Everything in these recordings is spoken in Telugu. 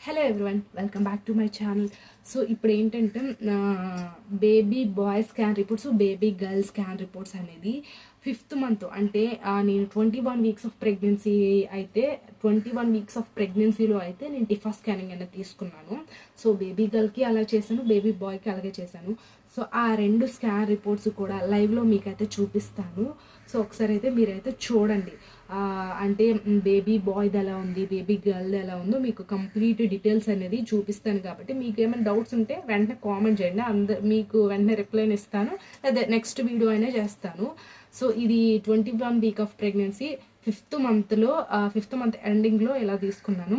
Hello everyone, welcome back to my channel. So ఇప్పుడు ఏంటంటే baby bye scan reports, baby girl scan reports అనేది 5th మంత్ అంటే నేను 21 వీక్స్ ఆఫ్ ప్రెగ్నెన్సీ అయితే 21 వీక్స్ ఆఫ్ ప్రెగ్నెన్సీలో అయితే నేను టిఫా స్కానింగ్ అనేది తీసుకున్నాను. సో బేబీ గర్ల్కి అలా చేశాను, బేబీ బాయ్కి అలాగే చేశాను. సో ఆ రెండు స్కాన్ రిపోర్ట్స్ కూడా లైవ్లో మీకైతే చూపిస్తాను. సో ఒకసారి అయితే మీరైతే చూడండి. అంటే బేబీ బాయ్ది ఎలా ఉంది, బేబీ గర్ల్ ఎలా ఉందో మీకు కంప్లీట్ డీటెయిల్స్ అనేది చూపిస్తాను. కాబట్టి మీకు ఏమైనా డౌట్స్ ఉంటే వెంటనే కామెంట్ చేయండి, మీకు వెంటనే రిప్లై ఇస్తాను, అదే నెక్స్ట్ వీడియో అయినా చేస్తాను. సో ఇది 21 వీక్ ఆఫ్ ప్రెగ్నెన్సీ 5th మంత్లో 5th మంత్ ఎండింగ్లో ఇలా తీసుకున్నాను.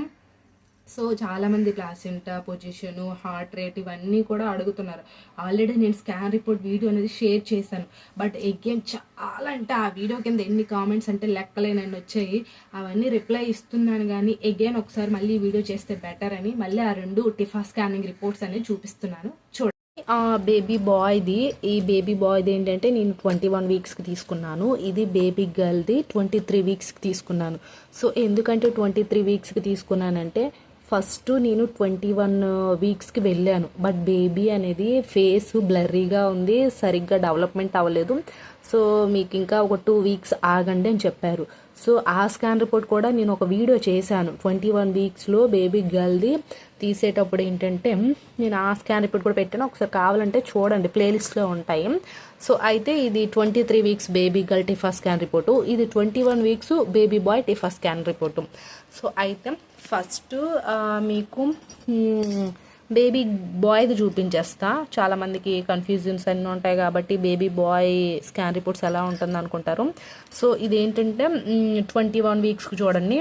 సో చాలామంది ప్లాసెంటా పొజిషను, హార్ట్ రేట్ ఇవన్నీ కూడా అడుగుతున్నారు. ఆల్రెడీ నేను స్కాన్ రిపోర్ట్ వీడియో అనేది షేర్ చేశాను. బట్ అగైన్ చాలా అంటే ఆ వీడియో కింద ఎన్ని కామెంట్స్ అంటే లెక్కలేనని వచ్చాయి. అవన్నీ రిప్లై ఇస్తున్నాను, కానీ అగైన్ ఒకసారి మళ్ళీ వీడియో చేస్తే బెటర్ అని మళ్ళీ ఆ రెండు టిఫా స్కానింగ్ రిపోర్ట్స్ అనేది చూపిస్తున్నాను. చూడండి. బేబీ బాయ్ది, ఈ బేబీ బాయ్ది ఏంటంటే నేను 21 వీక్స్కి తీసుకున్నాను. ఇది బేబీ గర్ల్ది 23 వీక్స్కి తీసుకున్నాను. సో ఎందుకంటే 23 వీక్స్కి తీసుకున్నానంటే ఫస్ట్ నేను 21 వీక్స్కి వెళ్ళాను, బట్ బేబీ అనేది ఫేస్ బ్లర్రీగా ఉంది, సరిగ్గా డెవలప్మెంట్ అవ్వలేదు. సో మీకు ఇంకా ఒక 2 వీక్స్ ఆగండి అని చెప్పారు. సో ఆ స్కాన్ రిపోర్ట్ కూడా నేను ఒక వీడియో చేశాను 21 వీక్స్లో బేబీ గర్ల్ది తీసేటప్పుడు. ఏంటంటే నేను ఆ స్కాన్ రిపోర్ట్ కూడా పెట్టాను, ఒకసారి కావాలంటే చూడండి, ప్లేలిస్ట్లో ఉంటాయి. సో అయితే ఇది 23 weeks baby girl TIFFA scan report, ఇది 21 weeks baby bye TIFFA scan report. So అయితే ఫస్ట్ మీకు బేబీ బాయ్ది చూపించేస్తా. చాలామందికి కన్ఫ్యూజన్స్ అన్నీ ఉంటాయి కాబట్టి బేబీ బాయ్ స్కాన్ రిపోర్ట్స్ ఎలా ఉంటుంది అనుకుంటారు. సో ఇదేంటంటే 21 వీక్స్కి చూడండి.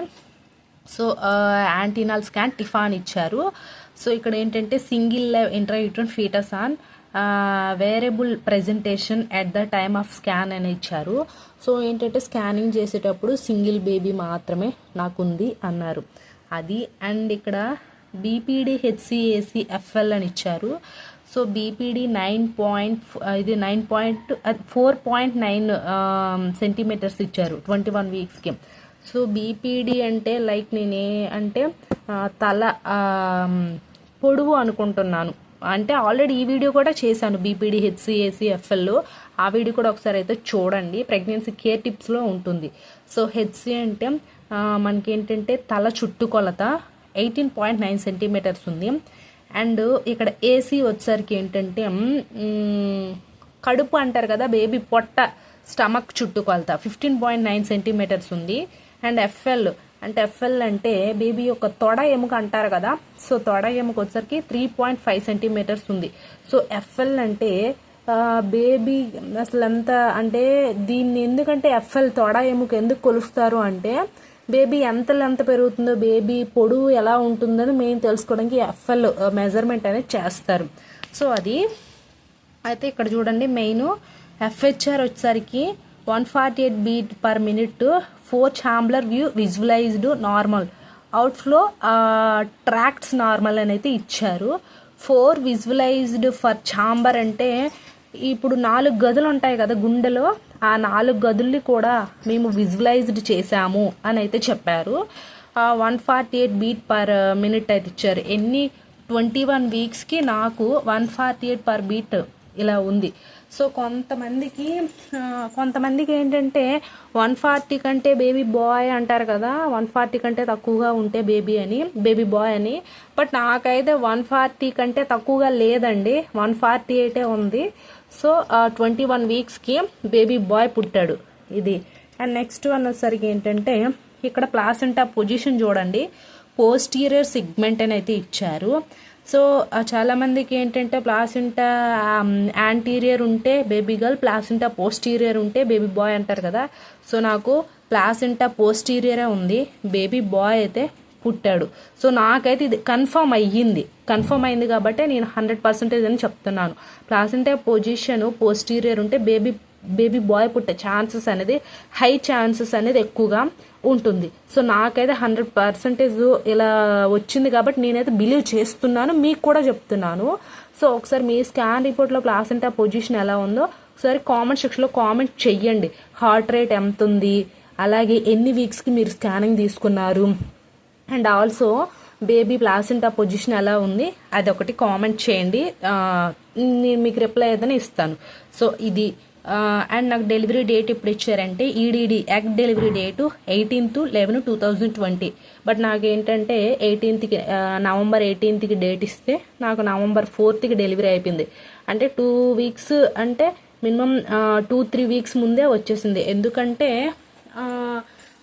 సో యాంటీనాల్ స్కాన్ టిఫా అని ఇచ్చారు. సో ఇక్కడ ఏంటంటే single live intrauterine foetus on variable presentation at the time of scan అని ఇచ్చారు. సో ఏంటంటే స్కానింగ్ చేసేటప్పుడు సింగిల్ బేబీ మాత్రమే నాకుంది అన్నారు అది. అండ్ ఇక్కడ బీపీడీ హెచ్సిఏసి ఎఫ్ఎల్ అని ఇచ్చారు. సో బీపీడీ 4.9 సెంటీమీటర్స్ ఇచ్చారు 21 వీక్స్కి. సో బీపీడీ అంటే లైక్ నేనే అంటే తల పొడవు అనుకుంటున్నాను. అంటే ఆల్రెడీ ఈ వీడియో కూడా చేశాను బీపీడీ హెచ్సిఏసి ఎఫ్ఎల్లో, ఆ వీడియో కూడా ఒకసారి అయితే చూడండి, ప్రెగ్నెన్సీ కేర్ టిప్స్లో ఉంటుంది. సో హెచ్సి అంటే మనకి ఏంటంటే తల చుట్టుకొలత 18.9 సెంటీమీటర్స్ ఉంది. అండ్ ఇక్కడ ఏసీ వచ్చేసరికి ఏంటంటే కడుపు అంటారు కదా, బేబీ పొట్ట స్టమక్ చుట్టుకొలత 15.9 సెంటీమీటర్స్ ఉంది. అండ్ ఎఫ్ఎల్ అంటే బేబీ యొక్క తొడ ఎముక అంటారు కదా, సో తొడ ఎముక వచ్చేసరికి 3.5 సెంటీమీటర్స్ ఉంది. సో ఎఫ్ఎల్ అంటే బేబీ అసలు ఎంత అంటే దీన్ని ఎందుకంటే ఎఫ్ఎల్ తొడ ఎముక ఎందుకు కొలుస్తారు అంటే బేబీ ఎంత పెరుగుతుందో, బేబీ పొడవు ఎలా ఉంటుందని మేము తెలుసుకోవడానికి ఎఫ్ఎల్ మెజర్మెంట్ అనేది చేస్తారు. సో అది అయితే ఇక్కడ చూడండి, మెయిన్ ఎఫ్హెచ్ఆర్ వచ్చేసరికి 148 beat per minute, 4 chamber view visualised normal, outflow tracts normal అని అయితే ఇచ్చారు. 4 విజువలైజ్డ్ ఫర్ ఛాంబర్ అంటే ఇప్పుడు 4 గదులు ఉంటాయి కదా గుండెలో, ఆ 4 గదుల్ని కూడా మేము విజువలైజ్డ్ చేశాము అని అయితే చెప్పారు. 148 బీట్ పర్ మినిట్ అయితే ఇచ్చారు. 21 వీక్స్కి నాకు 148 పర్ బీట్ ఇలా ఉంది. సో కొంతమందికి ఏంటంటే 140 కంటే బేబీ బాయ్ అంటారు కదా, 140 కంటే తక్కువగా ఉంటే బేబీ బాయ్ అని. బట్ నాకైతే 140 కంటే తక్కువగా లేదండి, 148 ఉంది. సో 21 వీక్స్కి బేబీ బాయ్ పుట్టాడు ఇది. అండ్ నెక్స్ట్ వన్ వచ్చేసరికి ఏంటంటే ఇక్కడ ప్లాసెంటా పొజిషన్ చూడండి, పోస్టీరియర్ సిగ్మెంట్ అని అయితే ఇచ్చారు. సో చాలామందికి ఏంటంటే ప్లాసెంటా యాంటీరియర్ ఉంటే బేబీ గర్ల్, ప్లాసెంటా పోస్టీరియర్ ఉంటే బేబీ బాయ్ అంటారు కదా. సో నాకు ప్లాసెంటా పోస్టీరియరే ఉంది, బేబీ బాయ్ అయితే పుట్టాడు. సో నాకైతే ఇది కన్ఫర్మ్ అయింది కాబట్టి నేను 100% అని చెప్తున్నాను. ప్లాసెంటా పొజిషన్ పోస్టీరియర్ ఉంటే బేబీ బాయ్ పుట్టే ఛాన్సెస్ అనేది హై ఛాన్సెస్ అనేది ఎక్కువగా ఉంటుంది. సో నాకైతే 100% ఇలా వచ్చింది కాబట్టి నేనైతే బిలీవ్ చేస్తున్నాను, మీకు కూడా చెప్తున్నాను. సో ఒకసారి మీ స్కాన్ రిపోర్ట్లో ప్లాసెంటా పొజిషన్ ఎలా ఉందో ఒకసారి కామెంట్ సెక్షన్లో కామెంట్ చెయ్యండి. హార్ట్ రేట్ ఎంత ఉంది, అలాగే ఎన్ని వీక్స్కి మీరు స్కానింగ్ తీసుకున్నారు, and also baby placenta position ఎలా ఉంది అదొకటి కామెంట్ చేయండి. నేను మీకు రిప్లై ఏదైనా ఇస్తాను. సో ఇది అండ్ నాకు డెలివరీ డేట్ ఇప్పుడు ఇచ్చారంటే EDD egg delivery date 18/11/2020. But నాకు ఏంటంటే 18కి నవంబర్ 18కి డేట్ ఇస్తే నాకు నవంబర్ 4కి డెలివరీ అయిపోయింది. అంటే 2 వీక్స్ అంటే మినిమం 2-3 వీక్స్ ముందే వచ్చేసింది. ఎందుకంటే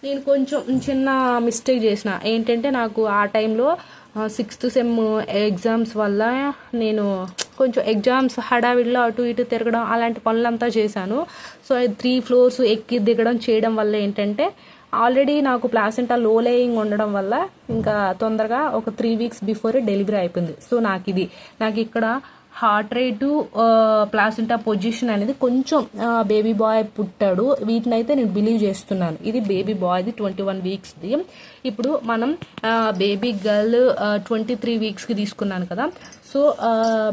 నేను కొంచెం చిన్న మిస్టేక్ చేసిన. ఏంటంటే నాకు ఆ టైంలో 6th సెమ్ ఎగ్జామ్స్ వల్ల నేను కొంచెం ఎగ్జామ్స్ హడావిడిలో అటు ఇటు తిరగడం అలాంటి పనులంతా చేశాను. సో 3 floors ఎక్కి దిగడం చేయడం వల్ల ఏంటంటే ఆల్రెడీ నాకు ప్లాసెంటా లో లేయింగ్ ఉండడం వల్ల ఇంకా తొందరగా ఒక 3 వీక్స్ బిఫోరే డెలివరీ అయిపోయింది. సో నాకు ఇక్కడ హార్ట్ రేటు ప్లాసెంటా పొజిషన్ అనేది కొంచెం బేబీ బాయ్ పుట్టాడు. వీటిని అయితే నేను బిలీవ్ చేస్తున్నాను. ఇది బేబీ బాయ్ది 21 వీక్స్ది. ఇప్పుడు మనం బేబీ గర్ల్ 23 వీక్స్కి తీసుకున్నాను కదా. సో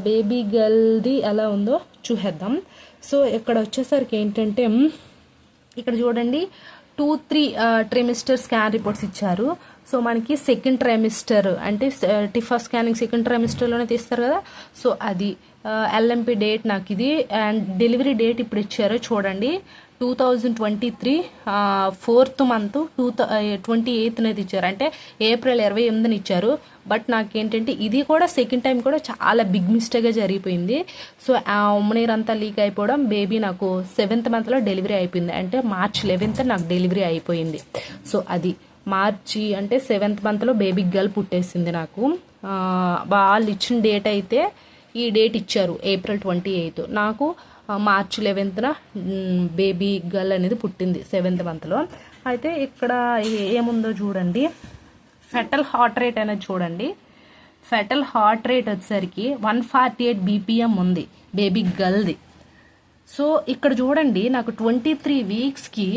బేబీ గర్ల్ది ఎలా ఉందో చూసేద్దాం. సో ఇక్కడ వచ్చేసరికి ఏంటంటే ఇక్కడ చూడండి 2-3 ట్రైమిస్టర్ స్కాన్ రిపోర్ట్స్ ఇచ్చారు. సో మనకి సెకండ్ ట్రైమిస్టర్ అంటే టిఫా స్కానింగ్ సెకండ్ ట్రైమిస్టర్లోనే తీస్తారు కదా. సో అది ఎల్ఎంపి డేట్ నాకు ఇది. అండ్ డెలివరీ డేట్ ఇప్పుడు ఇచ్చారు చూడండి 2023 4th month 28th ఇచ్చారు. అంటే ఏప్రిల్ 28th ఇచ్చారు. బట్ నాకేంటంటే ఇది కూడా సెకండ్ టైం కూడా చాలా బిగ్ మిస్టేక్గా జరిగిపోయింది. సో ఆ ఉమ్మనీరు అంతా లీక్ అయిపోవడం బేబీ నాకు 7th monthలో డెలివరీ అయిపోయింది. అంటే March 11th నాకు డెలివరీ అయిపోయింది. సో అది మార్చి అంటే 7th monthలో బేబీ గర్ల్ పుట్టేసింది నాకు. వాళ్ళు ఇచ్చిన డేట్ అయితే ఈ డేట్ ఇచ్చారు ఏప్రిల్ 28th. నాకు March 11th బేబీ గర్ల్ అనేది పుట్టింది 7th monthలో. అయితే ఇక్కడ ఏముందో చూడండి, ఫెటల్ హార్ట్ రేట్ అనేది చూడండి. ఫెటల్ హార్ట్ రేట్ వచ్చేసరికి 148 BPM ఉంది బేబీ గర్ల్ది. సో ఇక్కడ చూడండి నాకు 23 వీక్స్కి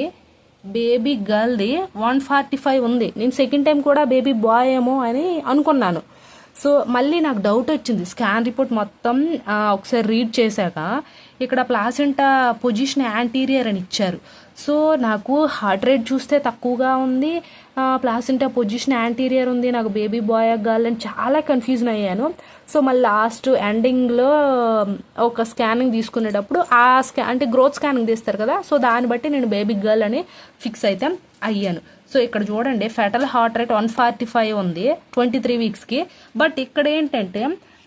బేబీ గర్ల్ది 145 ఉంది. నేను సెకండ్ టైం కూడా బేబీ బాయ్ ఏమో అని అనుకున్నాను. సో మళ్ళీ నాకు డౌట్ వచ్చింది. స్కాన్ రిపోర్ట్ మొత్తం ఒకసారి రీడ్ చేశాక ఇక్కడ ప్లాసెంటా పొజిషన్ యాంటీరియర్ అని ఇచ్చారు. సో నాకు హార్ట్ రేట్ చూస్తే తక్కువగా ఉంది, ప్లాసెంటా పొజిషన్ యాంటీరియర్ ఉంది, నాకు బేబీ బాయ్ గర్ల్ అని చాలా కన్ఫ్యూజన్ అయ్యాను. సో మళ్ళీ లాస్ట్ ఎండింగ్లో ఒక స్కానింగ్ తీసుకునేటప్పుడు అంటే గ్రోత్ స్కానింగ్ తీస్తారు కదా. సో దాన్ని బట్టి నేను బేబీ గర్ల్ అని ఫిక్స్ అయితే అయ్యాను. సో ఇక్కడ చూడండి ఫెటల్ హార్ట్ రేట్ 145 ఉంది 23 వీక్స్కి. బట్ ఇక్కడ ఏంటంటే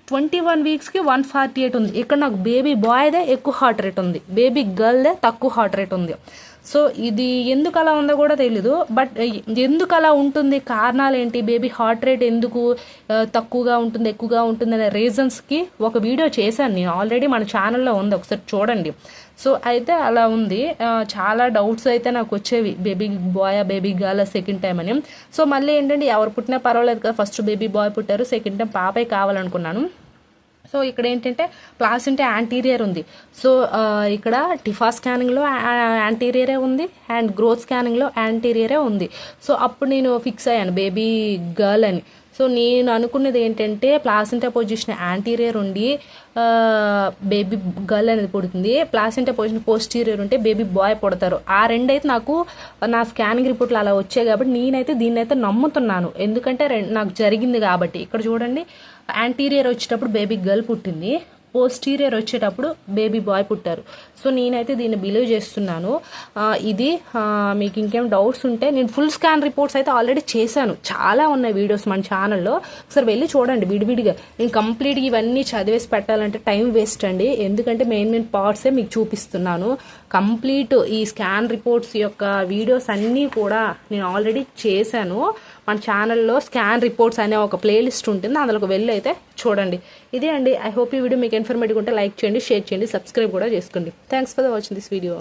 21 వీక్స్కి 148 ఉంది. ఇక్కడ నాకు బేబీ బాయ్దే ఎక్కువ హార్ట్ రేట్ ఉంది, బేబీ గర్ల్దే తక్కువ హార్ట్ రేట్ ఉంది. సో ఇది ఎందుకు అలా ఉందో కూడా తెలీదు. బట్ ఎందుకు అలా ఉంటుంది, కారణాలు ఏంటి, బేబీ హార్ట్ రేట్ ఎందుకు తక్కువగా ఉంటుంది ఎక్కువగా ఉంటుంది అనే రీజన్స్కి ఒక వీడియో చేశాను నేను ఆల్రెడీ, మన ఛానల్లో ఉంది, ఒకసారి చూడండి. సో అయితే అలా ఉంది. చాలా డౌట్స్ అయితే నాకు వచ్చేవి, baby bye baby girl second time అని. సో మళ్ళీ ఏంటంటే ఎవరు పుట్టినా పర్వాలేదు కదా, ఫస్ట్ బేబీ బాయ్ పుట్టారు, సెకండ్ టైం పాపే కావాలనుకున్నాను. సో ఇక్కడ ఏంటంటే ప్లాసెంటా యాంటీరియర్ ఉంది. సో ఇక్కడ టిఫా స్కానింగ్లో యాంటీరియరే ఉంది అండ్ గ్రోత్ స్కానింగ్లో యాంటీరియరే ఉంది. సో అప్పుడు నేను ఫిక్స్ అయ్యాను బేబీ గర్ల్ అని. సో నేను అనుకున్నది ఏంటంటే ప్లాసెంటా పొజిషన్ యాంటీరియర్ ఉండి బేబీ గర్ల్ అనేది పుడుతుంది, ప్లాసెంటా పొజిషన్ పోస్టీరియర్ ఉంటే బేబీ బాయ్ పుడతారు. ఆ రెండైతే నాకు నా స్కానింగ్ రిపోర్ట్లు అలా వచ్చాయి కాబట్టి నేనైతే దీన్నైతే నమ్ముతున్నాను, ఎందుకంటే నాకు జరిగింది కాబట్టి. ఇక్కడ చూడండి యాంటీరియర్ వచ్చేటప్పుడు బేబీ గర్ల్ పుట్టింది, పోస్టీరియర్ వచ్చేటప్పుడు బేబీ బాయ్ పుట్టారు. సో నేనైతే దీన్ని బిలీవ్ చేస్తున్నాను. ఇది మీకు ఇంకేం డౌట్స్ ఉంటే నేను ఫుల్ స్కాన్ రిపోర్ట్స్ అయితే ఆల్రెడీ చేశాను, చాలా ఉన్నాయి వీడియోస్ మన ఛానల్లో, ఒకసారి వెళ్ళి చూడండి విడివిడిగా. నేను కంప్లీట్గా ఇవన్నీ చదివేసి పెట్టాలంటే టైం వేస్ట్ అండి, ఎందుకంటే మెయిన్ పార్ట్సే మీకు చూపిస్తున్నాను. కంప్లీట్ ఈ స్కాన్ రిపోర్ట్స్ యొక్క వీడియోస్ అన్నీ కూడా నేను ఆల్రెడీ చేశాను. మన ఛానల్లో స్కాన్ రిపోర్ట్స్ అనే ఒక ప్లేలిస్ట్ ఉంటుంది, అందులోకి వెళ్ళి అయితే చూడండి. ఇదే అండి. ఐ హోప్ ఈ వీడియో మీకు ఇన్ఫర్మేటివ్ ఉంటే లైక్ చేయండి, షేర్ చేయండి, సబ్స్క్రైబ్ కూడా చేసుకోండి. Thanks for watching this video.